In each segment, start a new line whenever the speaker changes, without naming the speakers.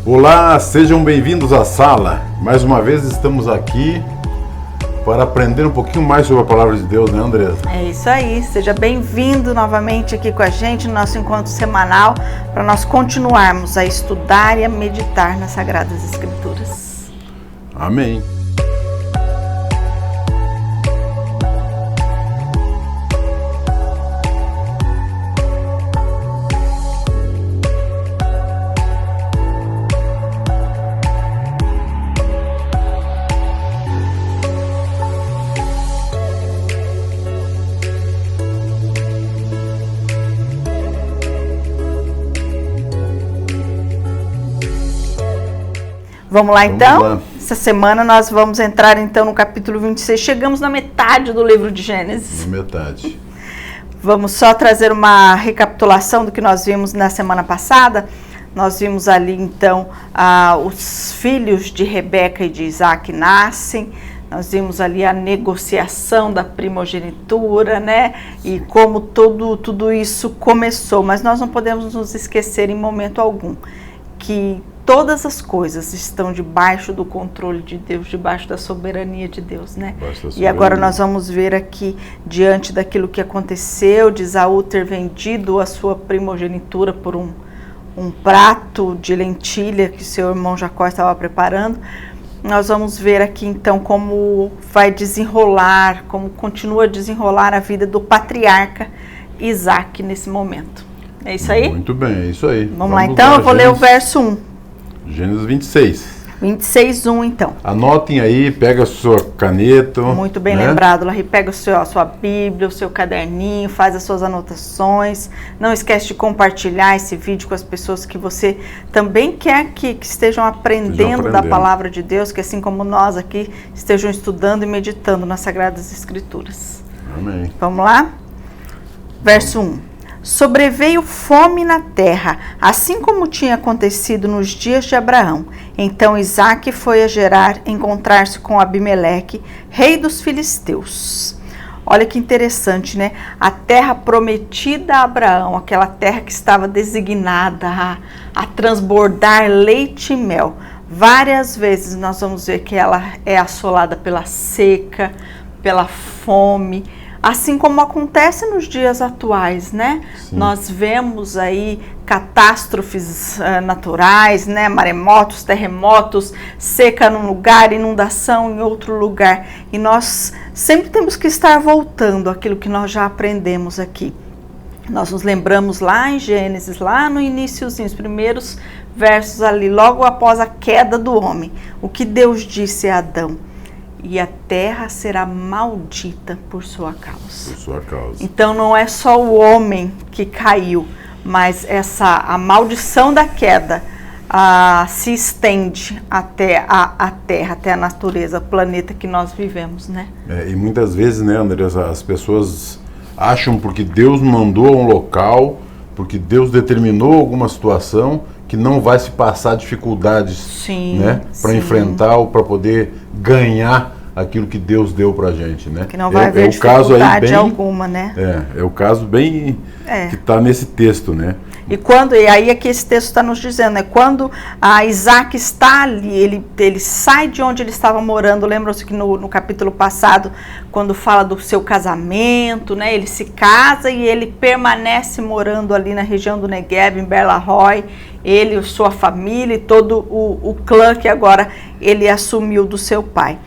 Olá, sejam bem-vindos à sala. Mais uma vez estamos aqui para aprender um pouquinho mais sobre a palavra de Deus, né, Andresa?
É isso aí, seja bem-vindo novamente aqui com a gente no nosso encontro semanal para nós continuarmos a estudar e a meditar nas Sagradas Escrituras.
Amém.
Vamos lá então?
Vamos lá.
Essa semana nós vamos entrar então no capítulo 26. Chegamos na metade do livro de Gênesis.
Na metade.
Vamos só trazer uma recapitulação do que nós vimos na semana passada. Nós vimos ali então os filhos de Rebeca e de Isaac nascem. Nós vimos ali a negociação da primogenitura, né? E como tudo isso começou. Mas nós não podemos nos esquecer em momento algum que todas as coisas estão debaixo do controle de Deus, debaixo da soberania de Deus, né? E agora nós vamos ver aqui, diante daquilo que aconteceu, de Esaú ter vendido a sua primogenitura por um prato de lentilha que seu irmão Jacó estava preparando. Nós vamos ver aqui então como vai desenrolar, como continua a desenrolar a vida do patriarca Isaac nesse momento. É isso aí?
Muito bem, é isso aí.
Vamos lá então, eu vou ler o verso 1.
Gênesis 26.
26:1 então.
Anotem aí, pega a sua caneta.
Muito bem lembrado, Larry. Pega a sua Bíblia, o seu caderninho, faz as suas anotações. Não esquece de compartilhar esse vídeo com as pessoas que você também quer que estejam aprendendo da palavra de Deus, que assim como nós aqui estejam estudando e meditando nas Sagradas Escrituras.
Amém.
Vamos lá? Verso 1. Sobreveio fome na terra, assim como tinha acontecido nos dias de Abraão. Então Isaac foi a Gerar encontrar-se com Abimeleque, rei dos filisteus. Olha que interessante, né? A terra prometida a Abraão, aquela terra que estava designada a transbordar leite e mel. Várias vezes nós vamos ver que ela é assolada pela seca, pela fome, assim como acontece nos dias atuais, né?
Sim.
Nós vemos aí catástrofes naturais, né? Maremotos, terremotos, seca num lugar, inundação em outro lugar. E nós sempre temos que estar voltando àquilo que nós já aprendemos aqui. Nós nos lembramos lá em Gênesis, lá no iniciozinho, os primeiros versos ali, logo após a queda do homem. O que Deus disse a Adão? E a terra será maldita por sua causa.
Por sua causa.
Então não é só o homem que caiu, mas a maldição da queda se estende até a terra, até a natureza, o planeta que nós vivemos, né?
E muitas vezes, né, Andresa, as pessoas acham porque Deus mandou a um local, porque Deus determinou alguma situação, que não vai se passar dificuldades,
sim,
né, para enfrentar ou para poder ganhar aquilo que Deus deu pra gente, né?
Que não vai haver dificuldade alguma, né?
É o caso bem que está nesse texto, né?
E aí aqui esse texto está nos dizendo, né? Quando Isaac está ali, ele sai de onde ele estava morando. Lembram-se que no capítulo passado, quando fala do seu casamento, né? Ele se casa e ele permanece morando ali na região do Negueb, em Beer-lahai. Ele, sua família e todo o clã que agora ele assumiu do seu pai.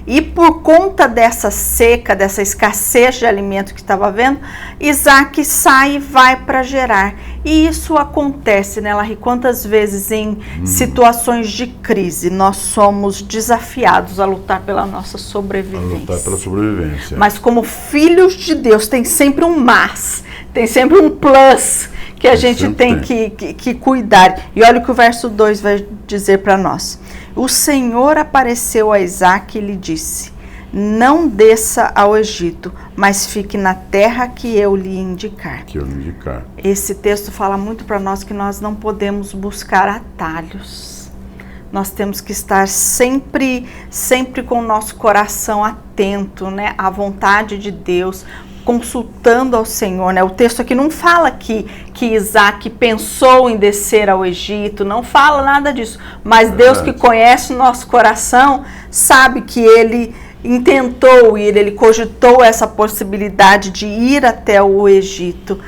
E por conta dessa seca, dessa escassez de alimento que estava havendo, Isaac sai e vai para Gerar. E isso acontece, né, Larry? Quantas vezes em situações de crise nós somos desafiados a lutar pela nossa sobrevivência.
A lutar pela sobrevivência.
Mas como filhos de Deus, tem sempre um mas, tem sempre um plus que a gente tem que cuidar. E olha o que o verso 2 vai dizer para nós. O Senhor apareceu a Isaac e lhe disse: não desça ao Egito, mas fique na terra que eu lhe indicar. Esse texto fala muito para nós que nós não podemos buscar atalhos. Nós temos que estar sempre com o nosso coração atento, né, à vontade de Deus, consultando ao Senhor, né? O texto aqui não fala que Isaac pensou em descer ao Egito, não fala nada disso, mas Deus, que conhece o nosso coração, sabe que ele intentou ir, ele cogitou essa possibilidade de ir até o Egito,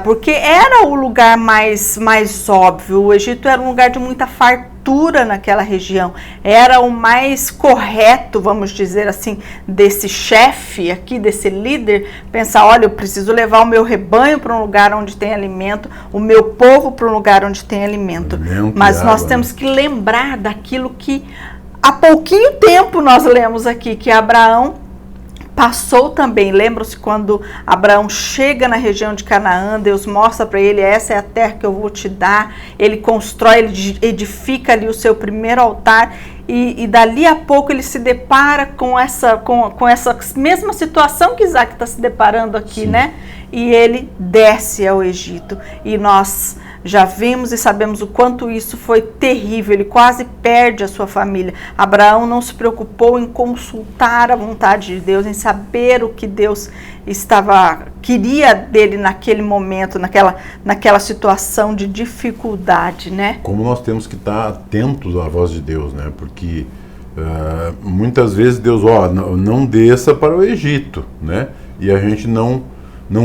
porque era o lugar mais óbvio. O Egito era um lugar de muita fartura naquela região, era o mais correto, vamos dizer assim, desse chefe aqui, desse líder, pensar, olha, eu preciso levar o meu rebanho para um lugar onde tem alimento, o meu povo para um lugar onde tem alimento. Mas nós temos que lembrar daquilo que há pouquinho tempo nós lemos aqui, que Abraão passou também. Lembram-se quando Abraão chega na região de Canaã, Deus mostra para ele, essa é a terra que eu vou te dar. Ele constrói, ele edifica ali o seu primeiro altar e dali a pouco ele se depara com essa mesma situação que Isaac está se deparando aqui, sim, né? E ele desce ao Egito. E nós já vimos e sabemos o quanto isso foi terrível, ele quase perde a sua família. Abraão não se preocupou em consultar a vontade de Deus, em saber o que Deus queria dele naquele momento, naquela situação de dificuldade, né?
Como nós temos que estar atentos à voz de Deus, né? Porque muitas vezes Deus, não desça para o Egito, né? E a gente não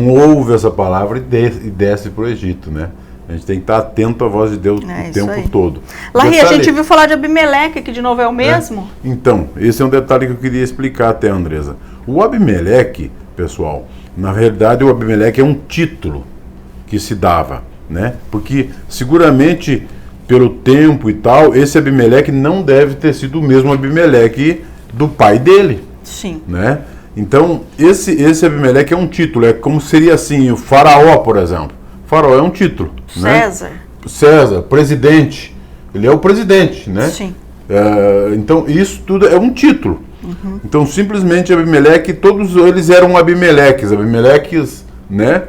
ouve essa palavra e desce para o Egito, né? A gente tem que estar atento à voz de Deus o tempo todo.
Larry, a gente viu falar de Abimeleque, que de novo é o mesmo?
Então, esse é um detalhe que eu queria explicar até, Andresa. O Abimeleque, pessoal, na verdade o Abimeleque é um título que se dava, né? Porque seguramente, pelo tempo e tal, esse Abimeleque não deve ter sido o mesmo Abimeleque do pai dele.
Sim.
Né? Então, esse Abimeleque é um título, é como seria assim, o faraó, por exemplo. Faraó é um título.
César.
Né? César, presidente. Ele é o presidente, né?
Sim.
Então, isso tudo é um título. Uhum. Então, simplesmente Abimeleque, todos eles eram Abimeleques, né?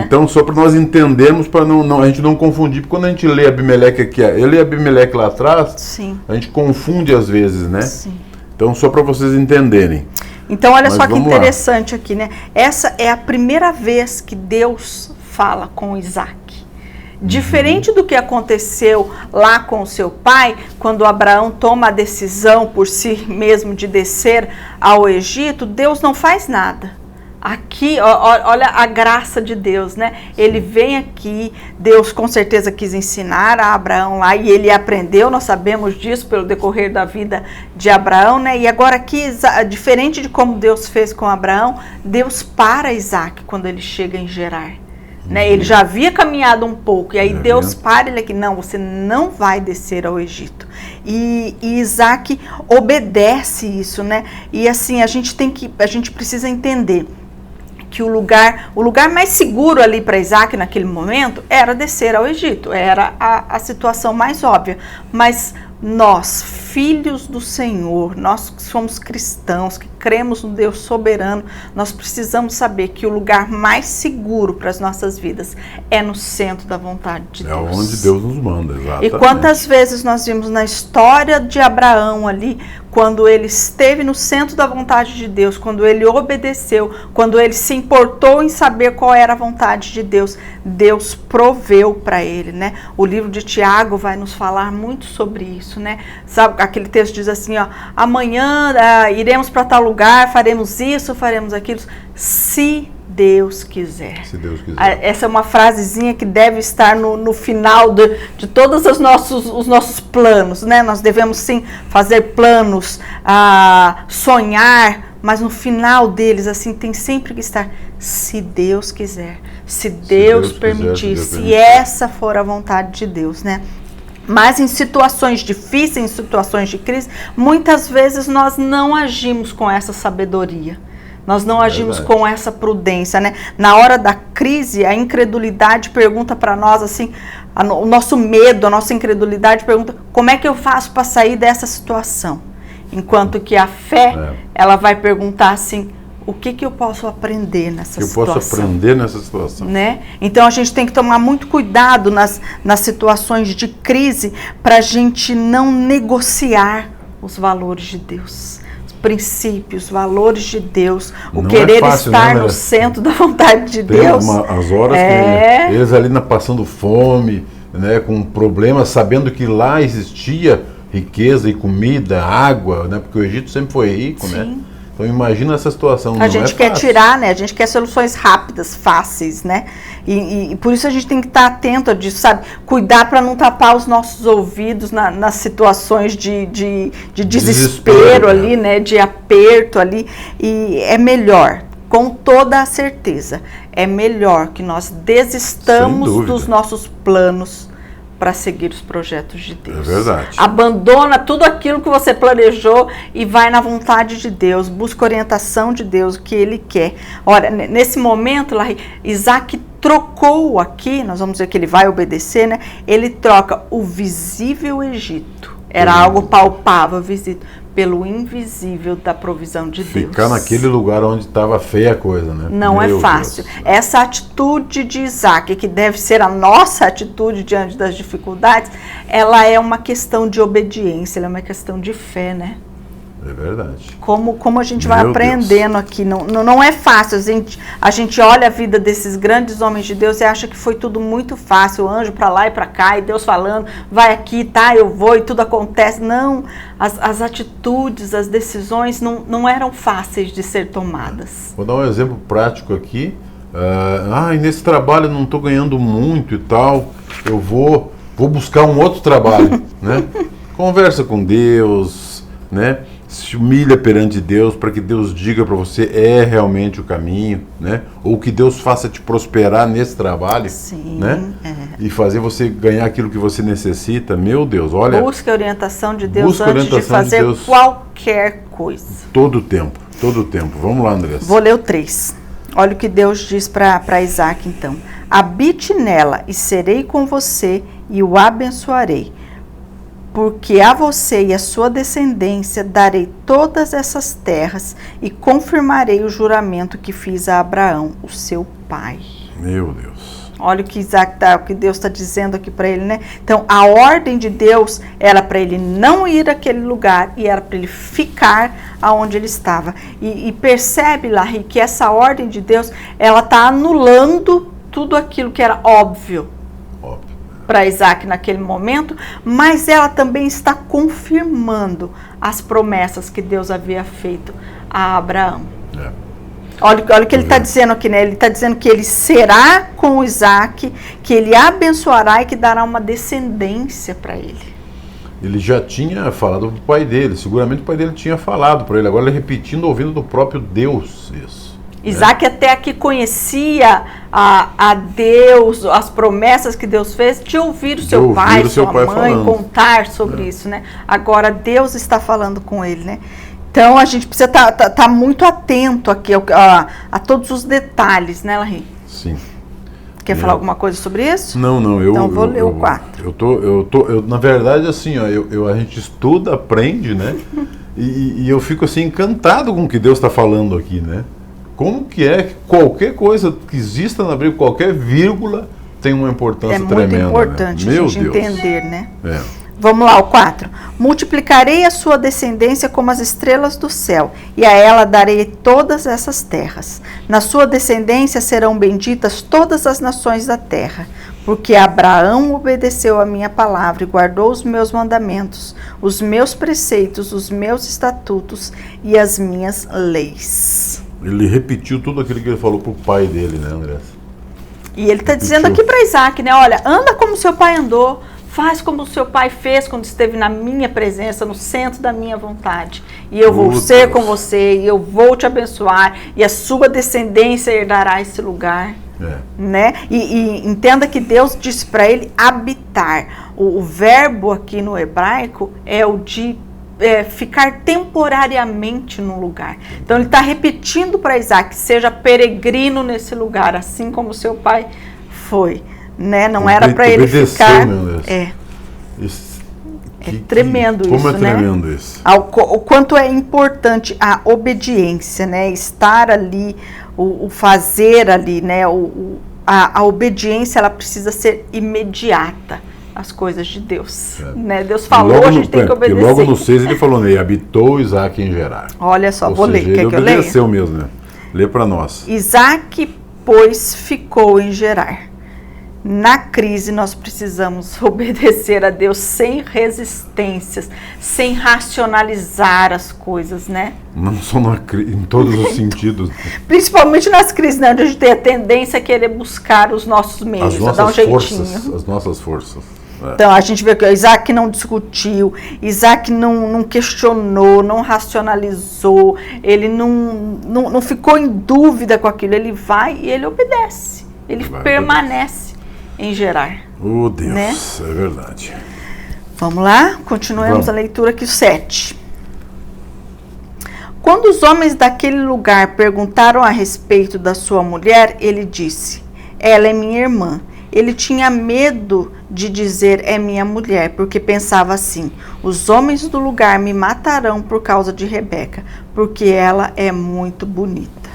Então, só para nós entendermos, para a gente não confundir, porque quando a gente lê Abimeleque aqui, ele e Abimeleque lá atrás,
sim, a
gente confunde às vezes, né?
Sim.
Então, só para vocês entenderem.
Então, olha só que interessante aqui, né? Essa é a primeira vez que Deus fala com Isaac. Diferente do que aconteceu lá com o seu pai, quando Abraão toma a decisão por si mesmo de descer ao Egito, Deus não faz nada. Aqui, olha a graça de Deus, né? Ele vem aqui, Deus com certeza quis ensinar a Abraão lá e ele aprendeu, nós sabemos disso pelo decorrer da vida de Abraão, né? E agora aqui, diferente de como Deus fez com Abraão, Deus para Isaac quando ele chega em Gerar. Né? Ele já havia caminhado um pouco, e aí Deus para ele aqui, não, você não vai descer ao Egito. E Isaac obedece isso, né? E assim, a gente precisa entender que o lugar mais seguro ali para Isaac naquele momento era descer ao Egito, era a situação mais óbvia. Mas nós, filhos do Senhor, nós que somos cristãos, que cremos no Deus soberano, nós precisamos saber que o lugar mais seguro para as nossas vidas é no centro da vontade de Deus.
É onde Deus nos manda, exatamente.
E quantas vezes nós vimos na história de Abraão ali, quando ele esteve no centro da vontade de Deus, quando ele obedeceu, quando ele se importou em saber qual era a vontade de Deus, Deus proveu para ele, né? O livro de Tiago vai nos falar muito sobre isso, né? Sabe, aquele texto diz assim, amanhã iremos para tal lugar, faremos isso, faremos aquilo, se Deus quiser.
Se Deus quiser.
Essa é uma frasezinha que deve estar no final de todos os nossos planos, né? Nós devemos sim fazer planos, sonhar, mas no final deles, assim, tem sempre que estar, se Deus quiser, se Deus permitir, se essa for a vontade de Deus, né? Mas em situações difíceis, em situações de crise, muitas vezes nós não agimos com essa sabedoria. Nós não agimos com essa prudência, né? Na hora da crise, a incredulidade pergunta para nós assim, o nosso medo, a nossa incredulidade pergunta, como é que eu faço para sair dessa situação? Enquanto que a fé, ela vai perguntar assim, o que eu posso aprender nessa situação?
Eu posso aprender nessa situação.
Né? Então a gente tem que tomar muito cuidado nas situações de crise para a gente não negociar os valores de Deus. princípios, valores de Deus, o
Não
querer
é fácil,
estar
né,
no centro da vontade de
Tem
Deus.
as horas que eles ali passando fome, né, com problemas, sabendo que lá existia riqueza e comida, água, né, porque o Egito sempre foi rico,
Sim.
né? Então imagina essa situação.
A gente quer tirar, né? A gente quer soluções rápidas, fáceis, né? E por isso a gente tem que estar atento disso, sabe? Cuidar para não tapar os nossos ouvidos nas situações de desespero ali, né? De aperto ali. E é melhor, com toda a certeza, é melhor que nós desistamos dos nossos planos para seguir os projetos de Deus.
É verdade.
Abandona tudo aquilo que você planejou e vai na vontade de Deus, busca orientação de Deus, o que Ele quer. Ora, nesse momento, Isaac trocou aqui, nós vamos ver que ele vai obedecer, né? Ele troca o visível Egito, era algo palpável, visível, pelo invisível da provisão de Deus.
Ficar naquele lugar onde estava feia a coisa, né?
Não é fácil.
Deus.
Essa atitude de Isaac, que deve ser a nossa atitude diante das dificuldades, ela é uma questão de obediência, ela é uma questão de fé, né?
É verdade.
Como a gente vai aprendendo aqui. Não é fácil. A gente olha a vida desses grandes homens de Deus e acha que foi tudo muito fácil. O anjo para lá e para cá, e Deus falando, vai aqui, tá, eu vou, e tudo acontece. Não, as atitudes, as decisões não eram fáceis de ser tomadas.
Vou dar um exemplo prático aqui. Nesse trabalho eu não estou ganhando muito e tal, eu vou buscar um outro trabalho, né? Conversa com Deus, né? Se humilha perante Deus para que Deus diga para você realmente o caminho, né? Ou que Deus faça te prosperar nesse trabalho,
sim,
né? E fazer você ganhar aquilo que você necessita. Meu Deus, olha.
Busque a orientação de Deus antes de fazer qualquer coisa.
Todo o tempo. Vamos lá, Andressa.
Vou ler o 3. Olha o que Deus diz para Isaac, então. Habite nela e serei com você e o abençoarei. Porque a você e a sua descendência darei todas essas terras e confirmarei o juramento que fiz a Abraão, o seu pai.
Meu Deus.
Olha o que o que Deus está dizendo aqui para ele, né? Então, a ordem de Deus era para ele não ir àquele lugar e era para ele ficar aonde ele estava. E percebe, Larry, que essa ordem de Deus, ela está anulando tudo aquilo que era óbvio para Isaac naquele momento, mas ela também está confirmando as promessas que Deus havia feito a Abraão. Olha o que ele está dizendo aqui, né? Ele está dizendo que ele será com Isaac, que ele abençoará e que dará uma descendência para ele.
Ele já tinha falado para o pai dele, seguramente o pai dele tinha falado para ele, agora ele repetindo, ouvindo do próprio Deus isso.
Isaac até aqui conhecia a Deus, as promessas que Deus fez, de ouvir o seu pai, sua mãe, falando, contar sobre isso, né? Agora Deus está falando com ele, né? Então a gente precisa tá muito atento aqui a todos os detalhes, né, Larry?
Sim.
Quer falar alguma coisa sobre isso?
Não.
Então vou ler o 4.
Eu na verdade, assim, a gente estuda, aprende, né? e eu fico assim encantado com o que Deus está falando aqui, né? Como que qualquer coisa que exista na Bíblia, qualquer vírgula, tem uma importância tremenda. É muito
importante,
né?
a gente entender, né?
É.
Vamos lá, o 4. Multiplicarei a sua descendência como as estrelas do céu, e a ela darei todas essas terras. Na sua descendência serão benditas todas as nações da terra, porque Abraão obedeceu a minha palavra e guardou os meus mandamentos, os meus preceitos, os meus estatutos e as minhas leis.
Ele repetiu tudo aquilo que ele falou para o pai dele, né, Andressa?
E ele está dizendo aqui para Isaac, né? Olha, anda como seu pai andou, faz como o seu pai fez quando esteve na minha presença, no centro da minha vontade. E eu vou ser com você, e eu vou te abençoar, e a sua descendência herdará esse lugar. Né? E entenda que Deus disse para ele habitar. O verbo aqui no hebraico é o de ficar temporariamente no lugar. Então ele está repetindo para Isaac, seja peregrino nesse lugar, assim como seu pai foi, né? Não era para ele ficar. Tremendo isso,
como é tremendo isso.
O quanto é importante a obediência, né? Estar ali, o fazer ali, né? A obediência, ela precisa ser imediata. as coisas de Deus. Né? Deus falou, a gente tem que obedecer.
E logo no 6 ele falou, né? E habitou Isaac em Gerar.
Olha só,
Ou
vou
seja,
ler. Quer que eu leia?
Ele obedeceu mesmo, né? Lê para nós.
Isaac, pois, ficou em Gerar. Na crise, nós precisamos obedecer a Deus sem resistências, sem racionalizar as coisas, né?
Não só na crise, em todos os sentidos.
Principalmente nas crises, né? Onde a gente tem a tendência a querer buscar os nossos meios, a dar um jeitinho.
As nossas forças.
Então, a gente vê que Isaac não discutiu, Isaac não questionou, não racionalizou, ele não ficou em dúvida com aquilo, ele vai e ele obedece, ele permanece em Gerar.
Oh, Deus,
né?
É verdade.
Vamos lá? Continuemos a leitura aqui, o 7. Quando os homens daquele lugar perguntaram a respeito da sua mulher, ele disse, ela é minha irmã. Ele tinha medo de dizer é minha mulher, porque pensava assim, os homens do lugar me matarão por causa de Rebeca, porque ela é muito bonita.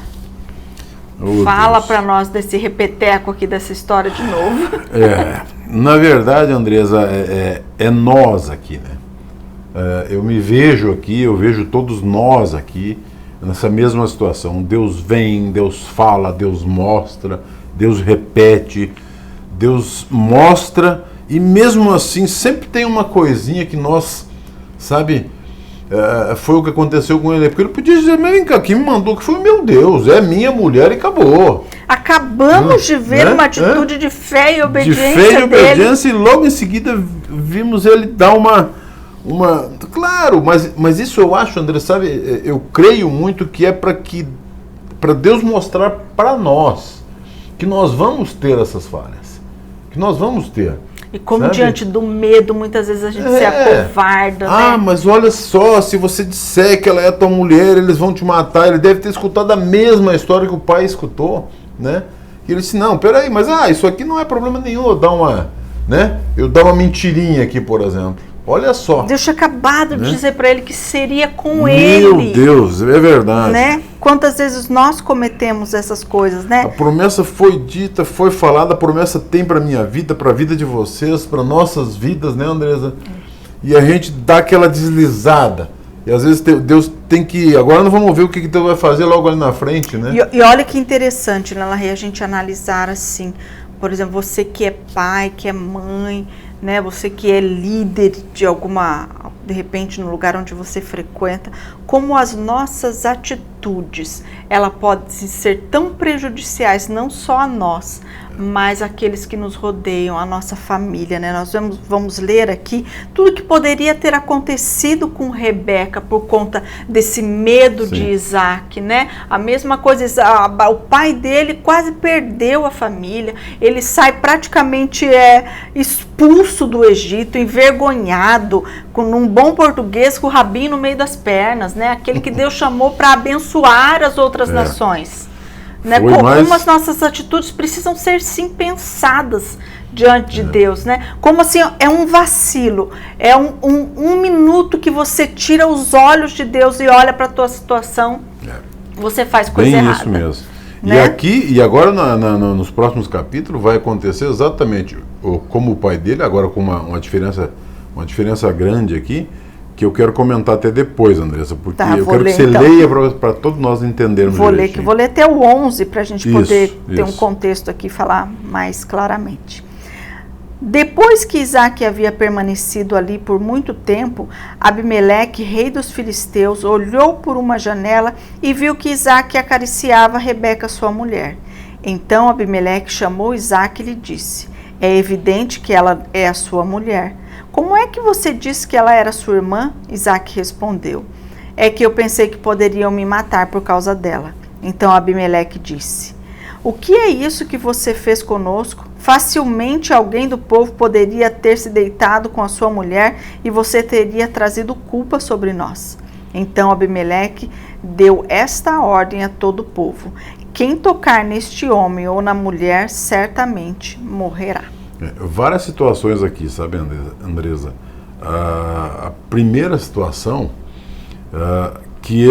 Oh,
fala para nós desse repeteco aqui dessa história de novo.
Na verdade, Andresa, é nós aqui, né? Eu me vejo aqui, eu vejo todos nós aqui nessa mesma situação. Deus vem, Deus fala, Deus mostra, Deus repete, Deus mostra e mesmo assim sempre tem uma coisinha que nós, sabe... foi o que aconteceu com ele, porque ele podia dizer, mas vem cá, quem me mandou que foi o meu Deus, é minha mulher e acabou.
Acabamos de ver uma atitude de fé e obediência
de fé e obediência
dele.
E logo em seguida vimos ele dar uma claro, mas isso eu acho, André, sabe, eu creio muito que é para Deus mostrar para nós que nós vamos ter essas falhas, que nós vamos ter.
E como
sabe?
Diante do medo, muitas vezes a gente se acovarda, né?
Mas olha só, se você disser que ela é tua mulher, eles vão te matar. Ele deve ter escutado a mesma história que o pai escutou, né? E ele disse, não, peraí, mas isso aqui não é problema nenhum, eu dar uma mentirinha aqui, por exemplo. Olha só.
Deus tinha acabado de dizer para ele que seria com
ele.
Meu
Deus, é verdade.
Né? Quantas vezes nós cometemos essas coisas, né?
A promessa foi dita, foi falada, a promessa tem para minha vida, para a vida de vocês, para nossas vidas, né, Andresa? E a gente dá aquela deslizada. E às vezes Deus tem que... Agora nós vamos ver o que Deus vai fazer logo ali na frente, né?
E olha que interessante, né, Larry, a gente analisar assim, por exemplo, você que é pai, que é mãe, né, você que é líder de de repente no lugar onde você frequenta, como as nossas atitudes, ela pode ser tão prejudiciais, não só a nós, mas aqueles que nos rodeiam, a nossa família, né? Nós vamos ler aqui tudo que poderia ter acontecido com Rebeca por conta desse medo de Isaac, né? A mesma coisa, o pai dele quase perdeu a família, ele sai praticamente expulso do Egito, envergonhado, num bom português, com o rabinho no meio das pernas, né? Aquele que Deus chamou para abençoar as outras nações. Né? Como as nossas atitudes precisam ser sim pensadas diante de Deus, né? Como assim, é um vacilo, é um minuto que você tira os olhos de Deus e olha para a tua situação, você faz coisa errada.
Isso mesmo.
Né?
E agora nos próximos capítulos vai acontecer exatamente como o pai dele, agora com uma diferença grande aqui, que eu quero comentar até depois, Andressa, porque eu quero que você leia para todos nós entendermos.
Vou ler até o 11 para a gente poder ter um contexto aqui e falar mais claramente. Depois que Isaac havia permanecido ali por muito tempo, Abimeleque, rei dos filisteus, olhou por uma janela e viu que Isaac acariciava Rebeca, sua mulher. Então Abimeleque chamou Isaac e lhe disse, é evidente que ela é a sua mulher. Como é que você disse que ela era sua irmã? Isaac respondeu, é que eu pensei que poderiam me matar por causa dela. Então Abimeleque disse, o que é isso que você fez conosco? Facilmente alguém do povo poderia ter se deitado com a sua mulher e você teria trazido culpa sobre nós. Então Abimeleque deu esta ordem a todo o povo, quem tocar neste homem ou na mulher certamente morrerá.
Várias situações aqui, sabe, Andresa? A primeira situação, que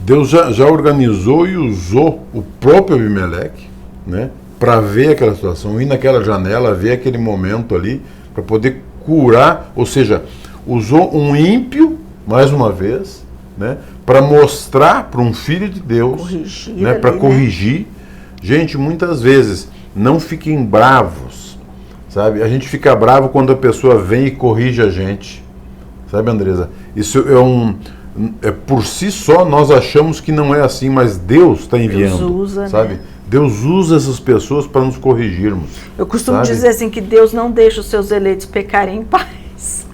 Deus já organizou e usou o próprio Abimeleque, né, para ver aquela situação, ir naquela janela, ver aquele momento ali, para poder curar, ou seja, usou um ímpio, mais uma vez, né, para mostrar para um filho de Deus, né, para corrigir. Né? Gente, muitas vezes, não fiquem bravos, sabe? A gente fica bravo quando a pessoa vem e corrige a gente, sabe, Andresa? Isso por si só nós achamos que não é assim, mas Deus está enviando, Deus usa, sabe? Né? Deus usa essas pessoas para nos corrigirmos.
Eu costumo dizer assim, que Deus não deixa os seus eleitos pecarem em paz.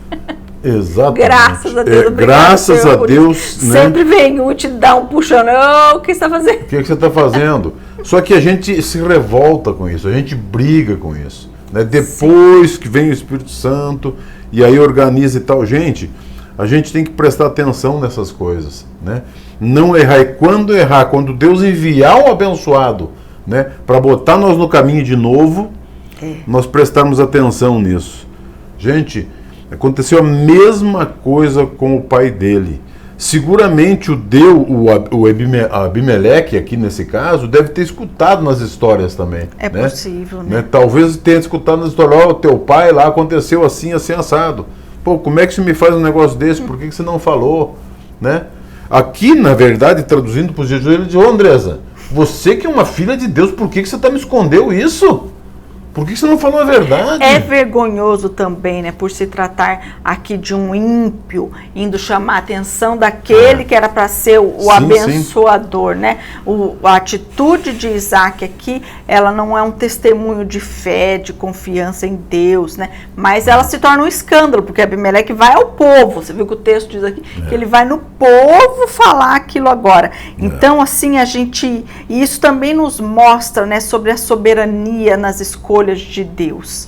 Exatamente.
Graças a Deus.
Graças a Deus.
Né? Sempre vem um te dar um puxão. O que você está fazendo?
O que você está fazendo? Só que a gente se revolta com isso, a gente briga com isso. Né? Depois que vem o Espírito Santo e aí organiza e tal. Gente, a gente tem que prestar atenção nessas coisas. Né? Não errar. E quando errar, quando Deus enviar o abençoado, né, para botar nós no caminho de novo, nós prestarmos atenção nisso. Gente, aconteceu a mesma coisa com o pai dele. Seguramente o Abimeleque, aqui nesse caso, deve ter escutado nas histórias também.
É né? Possível, né?
Talvez tenha escutado nas histórias, o teu pai lá aconteceu assim, assim, assado. Pô, como é que você me faz um negócio desse? Por que você não falou? Né? Aqui, na verdade, traduzindo para os dias de hoje, ele diz, Andresa, você que é uma filha de Deus, por que você me escondeu isso? Por que você não falou a verdade?
É vergonhoso também, né, por se tratar aqui de um ímpio, indo chamar a atenção daquele que era para ser o abençoador, né? A atitude de Isaac aqui, ela não é um testemunho de fé, de confiança em Deus, né? Mas ela se torna um escândalo, porque Abimeleque vai ao povo. Você viu que o texto diz aqui que ele vai no povo falar aquilo agora. Então, assim, e isso também nos mostra, né, sobre a soberania nas escolhas de Deus.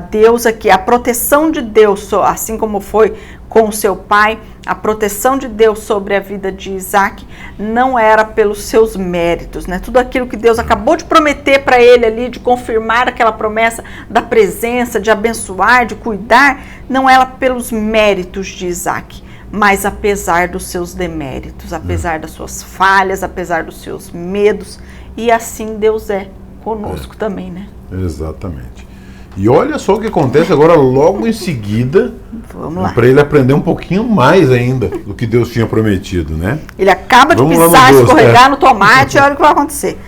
Deus aqui, a proteção de Deus, assim como foi com seu pai, a proteção de Deus sobre a vida de Isaac não era pelos seus méritos, né? Tudo aquilo que Deus acabou de prometer para ele ali, de confirmar aquela promessa da presença, de abençoar, de cuidar, não era pelos méritos de Isaac, mas apesar dos seus deméritos, apesar das suas falhas, apesar dos seus medos, e assim Deus é conosco também, né?
Exatamente. E olha só o que acontece agora logo em seguida, para ele aprender um pouquinho mais ainda do que Deus tinha prometido, né?
Ele acaba de pisar, escorregar no tomate e olha o que vai acontecer.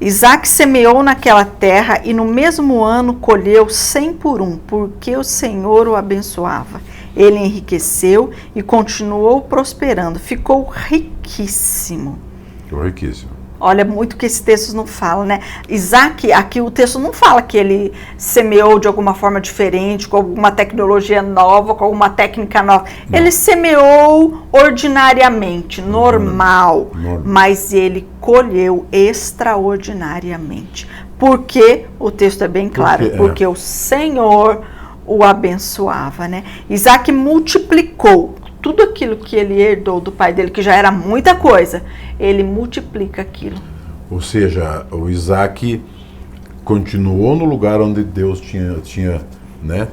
Isaac semeou naquela terra e no mesmo ano colheu 100 por 1, porque o Senhor o abençoava. Ele enriqueceu e continuou prosperando, ficou riquíssimo.
Ficou riquíssimo.
Olha muito que esse texto não fala, né? Isaac, aqui o texto não fala que ele semeou de alguma forma diferente, com alguma tecnologia nova, com alguma técnica nova. Não. Ele semeou ordinariamente, normal, mas ele colheu extraordinariamente. Porque, o texto é bem claro, porque o Senhor o abençoava, né? Isaac multiplicou tudo aquilo que ele herdou do pai dele, que já era muita coisa, ele multiplica aquilo.
Ou seja, o Isaac continuou no lugar onde Deus tinha né,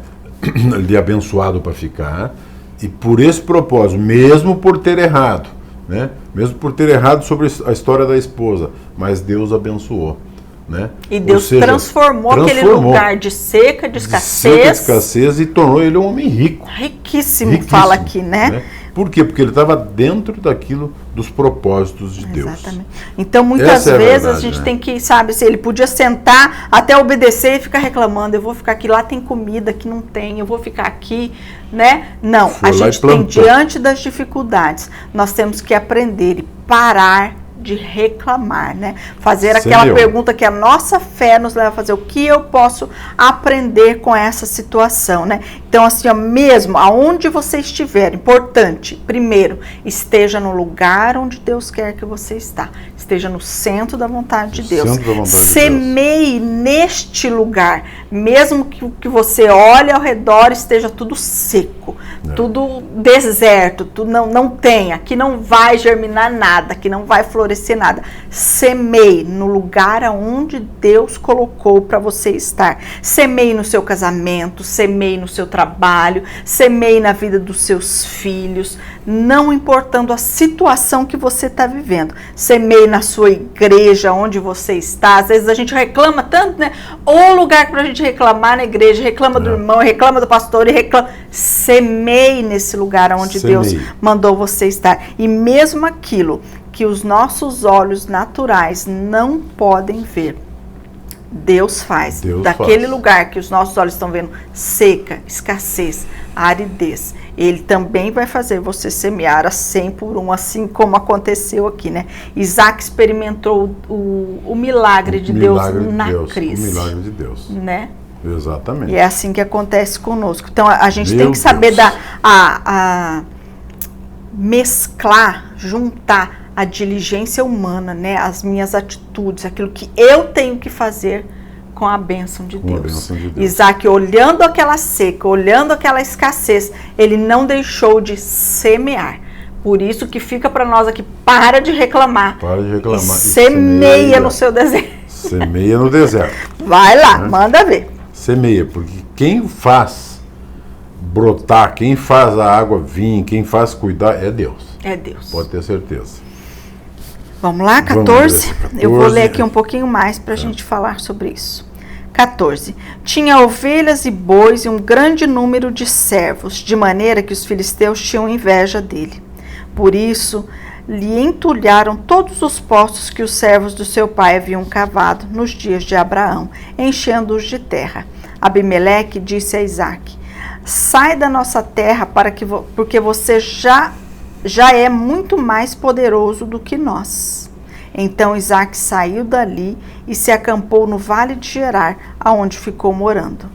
lhe abençoado para ficar, e por esse propósito, mesmo por ter errado, né, mesmo por ter errado sobre a história da esposa, mas Deus abençoou. Né?
E Deus transformou aquele lugar de seca, de escassez,
e tornou ele um homem rico.
Riquíssimo, fala aqui, né?
Por quê? Porque ele estava dentro daquilo, dos propósitos de Deus.
Exatamente. Então, muitas vezes a gente tem que, sabe, se ele podia sentar até obedecer e ficar reclamando, eu vou ficar aqui, lá tem comida, aqui não tem, eu vou ficar aqui, né? Não, a gente tem, diante das dificuldades, nós temos que aprender e parar de reclamar, né? Fazer aquela pergunta que a nossa fé nos leva a fazer. O que eu posso aprender com essa situação, né? Então, assim, ó, mesmo aonde você estiver, importante, primeiro, esteja no lugar onde Deus quer que você está. Esteja no centro da vontade de Deus. Semeie neste lugar, mesmo que você olhe ao redor, esteja tudo seco, tudo deserto, tudo não tem, aqui não vai germinar nada, aqui não vai florescer nada. Semeie no lugar aonde Deus colocou para você estar. Semeie no seu casamento, semeie no seu trabalho, trabalho, semeie na vida dos seus filhos, não importando a situação que você está vivendo. Semeie na sua igreja, onde você está. Às vezes a gente reclama tanto, né? Ou lugar para a gente reclamar na igreja, reclama do irmão, reclama do pastor, e reclama. Semeie nesse lugar onde Deus mandou você estar. E mesmo aquilo que os nossos olhos naturais não podem ver, Deus faz. Daquele lugar que os nossos olhos estão vendo seca, escassez, aridez, Ele também vai fazer você semear a 100 por 1, assim como aconteceu aqui, né? Isaac experimentou o milagre de Deus na crise.
O milagre de Deus.
Né?
Exatamente.
E é assim que acontece conosco. Então a gente tem que saber mesclar, juntar a diligência humana, né, as minhas atitudes, aquilo que eu tenho que fazer com a bênção de Deus. Isaac, olhando aquela seca, olhando aquela escassez, ele não deixou de semear. Por isso que fica para nós aqui, para de reclamar.
Para de reclamar.
E semeia no seu deserto.
Semeia no deserto.
Vai lá, manda ver.
Semeia, porque quem faz brotar, quem faz a água vir, quem faz cuidar é Deus.
É Deus.
Pode ter certeza.
Vamos lá, 14? Eu vou ler aqui um pouquinho mais para a gente falar sobre isso. 14. Tinha ovelhas e bois e um grande número de servos, de maneira que os filisteus tinham inveja dele. Por isso, lhe entulharam todos os poços que os servos do seu pai haviam cavado nos dias de Abraão, enchendo-os de terra. Abimeleque disse a Isaque: sai da nossa terra, porque você já é muito mais poderoso do que nós. Então Isaque saiu dali e se acampou no vale de Gerar, aonde ficou morando.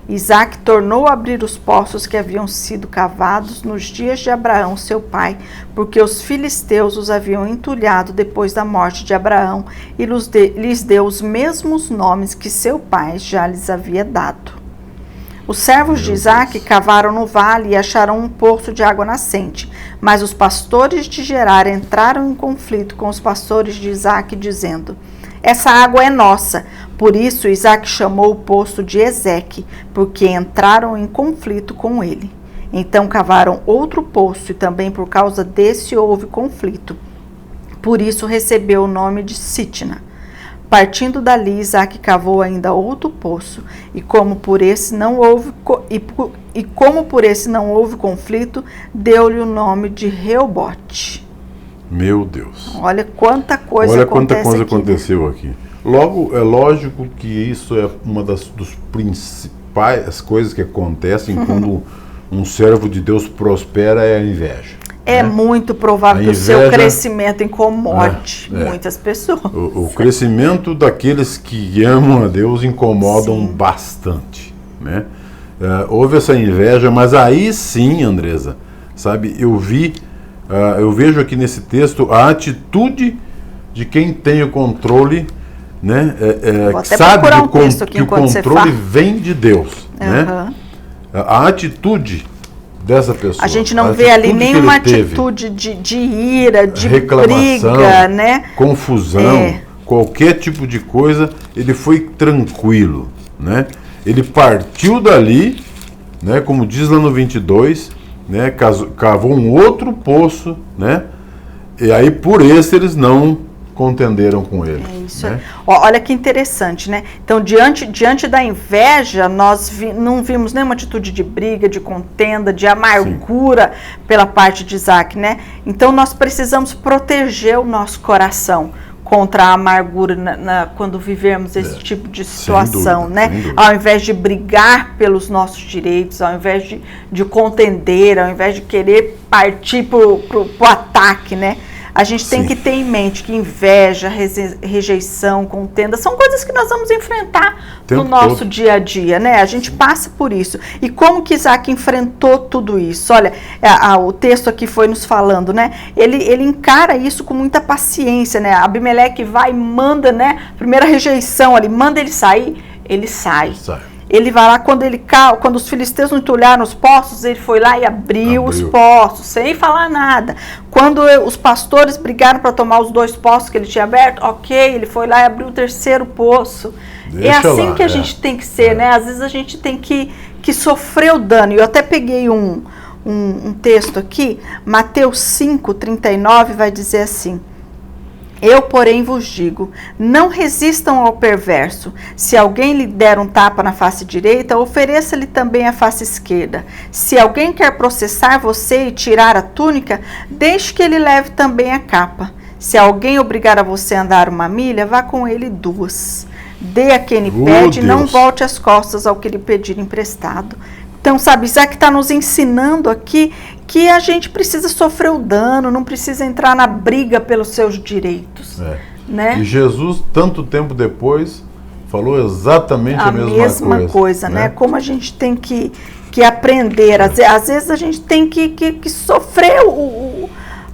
Isaque tornou a abrir os poços que haviam sido cavados nos dias de Abraão, seu pai, porque os filisteus os haviam entulhado depois da morte de Abraão, e lhes deu os mesmos nomes que seu pai já lhes havia dado. Os servos de Isaque cavaram no vale e acharam um poço de água nascente, mas os pastores de Gerar entraram em conflito com os pastores de Isaque, dizendo: essa água é nossa. Por isso Isaque chamou o poço de Ezeque, porque entraram em conflito com ele. Então cavaram outro poço, e também por causa desse houve conflito. Por isso recebeu o nome de Sitna. Partindo dali, Isaque cavou ainda outro poço, e como por esse não houve conflito, deu-lhe o nome de Reobote.
Meu Deus.
Olha quanta coisa
aconteceu aqui. Logo, é lógico que isso é uma dos principais coisas que acontecem quando um servo de Deus prospera, é a inveja.
É muito provável que o seu crescimento incomode muitas pessoas.
O crescimento daqueles que amam a Deus incomodam bastante, né? Houve essa inveja, mas aí sim, Andresa, sabe, eu vejo aqui nesse texto a atitude de quem tem o controle, né? Sabe que o controle vem de Deus, né? A atitude dessa pessoa.
A gente não vê ali nenhuma atitude de ira, de reclamação, briga, né?
Confusão, qualquer tipo de coisa. Ele foi tranquilo, né? Ele partiu dali, né? Como diz lá no 22, né? Cavou um outro poço, né? E aí por esse eles não contenderam com ele.
É isso. Né? Olha que interessante, né? Então, diante da inveja, nós não vimos nenhuma atitude de briga, de contenda, de amargura pela parte de Isaque, né? Então, nós precisamos proteger o nosso coração contra a amargura quando vivemos esse tipo de situação, né? Ao invés de brigar pelos nossos direitos, ao invés de contender, ao invés de querer partir pro ataque, né? A gente tem que ter em mente que inveja, rejeição, contenda, são coisas que nós vamos enfrentar no nosso dia a dia, né? A gente passa por isso. E como que Isaque enfrentou tudo isso? Olha, o texto aqui foi nos falando, né? Ele encara isso com muita paciência, né? Abimeleque vai e manda, né? Primeira rejeição ali, manda ele sair, ele sai. Ele vai lá, quando os filisteus não entulharam os poços, ele foi lá e abriu os poços, sem falar nada. Quando os pastores brigaram para tomar os 2 poços que ele tinha aberto, ele foi lá e abriu o 3º poço. É assim que a gente tem que ser, né? Às vezes a gente tem que que sofreu dano. Eu até peguei um texto aqui, Mateus 5:39 vai dizer assim: eu, porém, vos digo, não resistam ao perverso. Se alguém lhe der um tapa na face direita, ofereça-lhe também a face esquerda. Se alguém quer processar você e tirar a túnica, deixe que ele leve também a capa. Se alguém obrigar a você a andar 1 milha, vá com ele 2. Dê a quem lhe pede e não volte as costas ao que lhe pedir emprestado. Então, sabe, Isaac está nos ensinando aqui que a gente precisa sofrer o dano, não precisa entrar na briga pelos seus direitos. Né?
E Jesus, tanto tempo depois, falou exatamente a mesma coisa,
né? Como a gente tem que aprender. Às vezes a gente tem que sofrer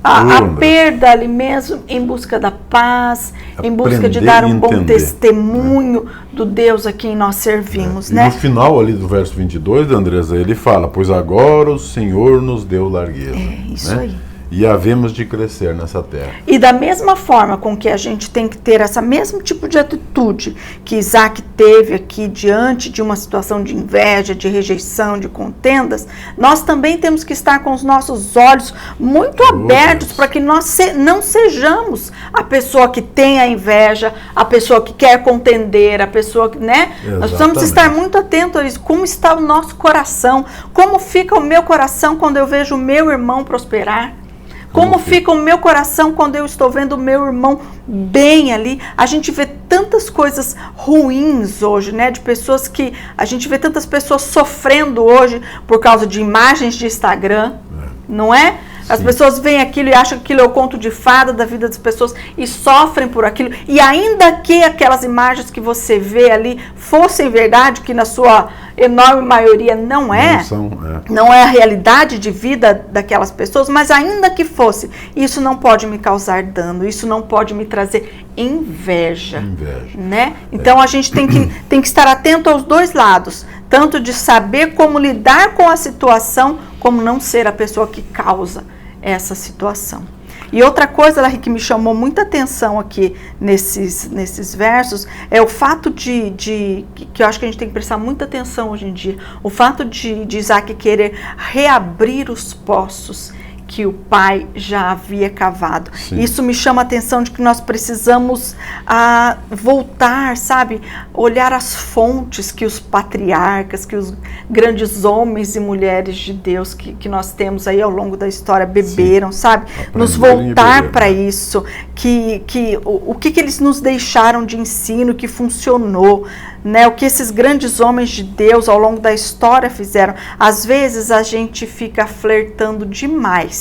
a perda ali mesmo, em busca da paz, em busca de dar um bom testemunho do Deus a quem nós servimos, né?
E no final ali do verso 22, Andresa, ele fala: pois agora o Senhor nos deu largueza.
Isso aí.
E havemos de crescer nessa terra.
E da mesma forma com que a gente tem que ter esse mesmo tipo de atitude que Isaac teve aqui diante de uma situação de inveja, de rejeição, de contendas, nós também temos que estar com os nossos olhos muito abertos para que nós não sejamos a pessoa que tem a inveja, a pessoa que quer contender, a pessoa que, né? Exatamente. Nós precisamos estar muito atentos a isso. Como está o nosso coração? Como fica o meu coração quando eu vejo o meu irmão prosperar? Como fica o meu coração quando eu estou vendo o meu irmão bem ali? A gente vê tantas coisas ruins hoje, né? De pessoas que... A gente vê tantas pessoas sofrendo hoje por causa de imagens de Instagram, não é? As pessoas veem aquilo e acham que aquilo é o conto de fada da vida das pessoas e sofrem por aquilo. E ainda que aquelas imagens que você vê ali fossem verdade, que na sua enorme maioria não é a realidade de vida daquelas pessoas, mas ainda que fosse, isso não pode me causar dano, isso não pode me trazer inveja. Né? Então a gente tem que estar atento aos dois lados, tanto de saber como lidar com a situação, como não ser a pessoa que causa essa situação. E outra coisa que me chamou muita atenção aqui nesses versos é o fato que eu acho que a gente tem que prestar muita atenção hoje em dia, o fato de Isaac querer reabrir os poços que o pai já havia cavado. Sim. Isso me chama a atenção de que nós precisamos voltar, sabe? Olhar as fontes que os patriarcas, que os grandes homens e mulheres de Deus que nós temos aí ao longo da história beberam, sim, sabe? Nos voltar para isso, o que eles nos deixaram de ensino que funcionou, né? O que esses grandes homens de Deus ao longo da história fizeram. Às vezes a gente fica flertando demais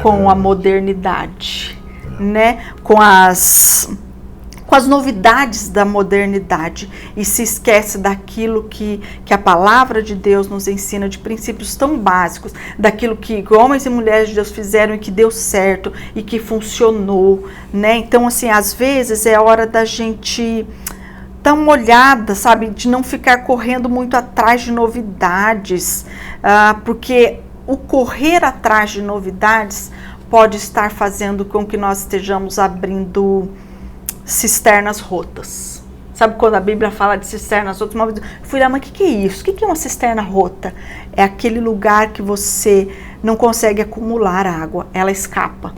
com a modernidade, né? Com as novidades da modernidade e se esquece daquilo que a palavra de Deus nos ensina, de princípios tão básicos, daquilo que homens e mulheres de Deus fizeram e que deu certo e que funcionou, né? Então, assim, às vezes é hora da gente dar uma olhada, sabe, de não ficar correndo muito atrás de novidades, porque o correr atrás de novidades pode estar fazendo com que nós estejamos abrindo cisternas rotas. Sabe quando a Bíblia fala de cisternas rotas? Eu fui lá, mas o que é isso? O que é uma cisterna rota? É aquele lugar que você não consegue acumular água, ela escapa.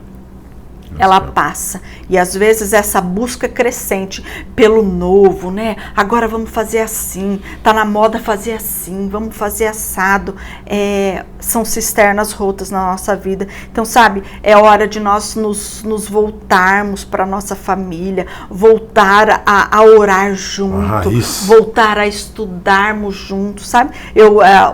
Ela passa. E às vezes essa busca crescente pelo novo, né? Agora vamos fazer assim, tá na moda fazer assim, vamos fazer assado. São cisternas rotas na nossa vida. Então, sabe, é hora de nós nos voltarmos para a nossa família, voltar a orar junto, voltar a estudarmos juntos, sabe?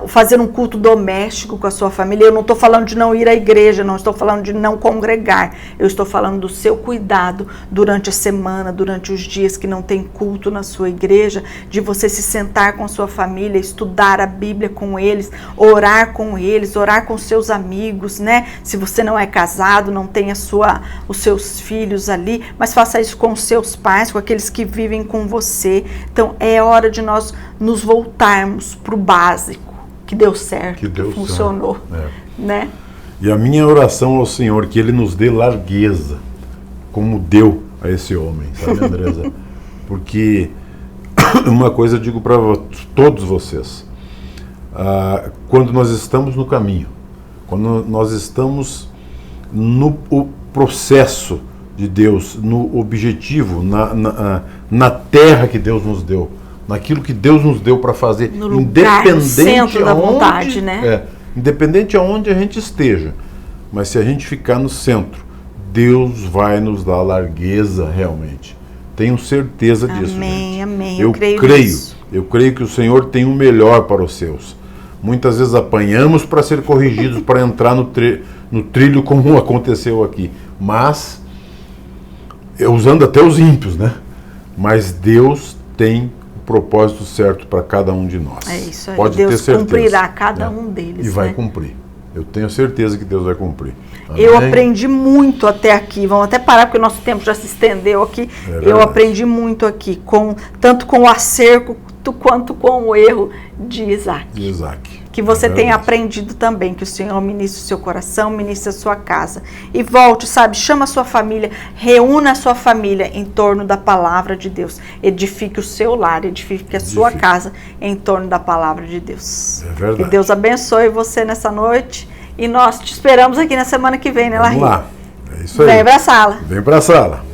Fazer um culto doméstico com a sua família. Eu não estou falando de não ir à igreja, não estou falando de não congregar. Eu estou falando do seu cuidado durante a semana, durante os dias que não tem culto na sua igreja, de você se sentar com a sua família, estudar a Bíblia com eles, orar com eles, orar com seus amigos, né? Se você não é casado, não tem os seus filhos ali, mas faça isso com os seus pais, com aqueles que vivem com você. Então é hora de nós nos voltarmos para o básico, que deu certo, que funcionou, né?
E a minha oração ao Senhor, que Ele nos dê largueza, como deu a esse homem, sabe, Andresa? Porque uma coisa eu digo para todos vocês, quando nós estamos no caminho, quando nós estamos no processo de Deus, no objetivo, na terra que Deus nos deu, naquilo que Deus nos deu para fazer,
no lugar, no centro da vontade, né?
Independente aonde a gente esteja, mas se a gente ficar no centro, Deus vai nos dar largueza realmente. Tenho certeza disso.
Amém,
gente.
Amém.
Eu creio que o Senhor tem o melhor para os seus. Muitas vezes apanhamos para ser corrigidos, para entrar no trilho como aconteceu aqui. Mas, usando até os ímpios, né? Mas Deus tem o propósito certo para cada um de nós.
É isso aí.
Pode ter
Deus
certeza,
cumprirá cada um deles.
E vai cumprir. Eu tenho certeza que Deus vai cumprir. Amém?
Eu aprendi muito até aqui. Vamos até parar porque o nosso tempo já se estendeu aqui. Eu aprendi muito aqui, tanto com o acerto quanto com o erro de Isaac. Que você tenha aprendido também, que o Senhor ministre o seu coração, ministre a sua casa. E volte, chama a sua família, reúna a sua família em torno da palavra de Deus. Edifique o seu lar, edifique a sua casa em torno da palavra de Deus.
É verdade.
Que Deus abençoe você nessa noite. E nós te esperamos aqui na semana que vem, né, Larry?
Vamos lá. É isso aí.
Vem pra sala.
Vem pra sala.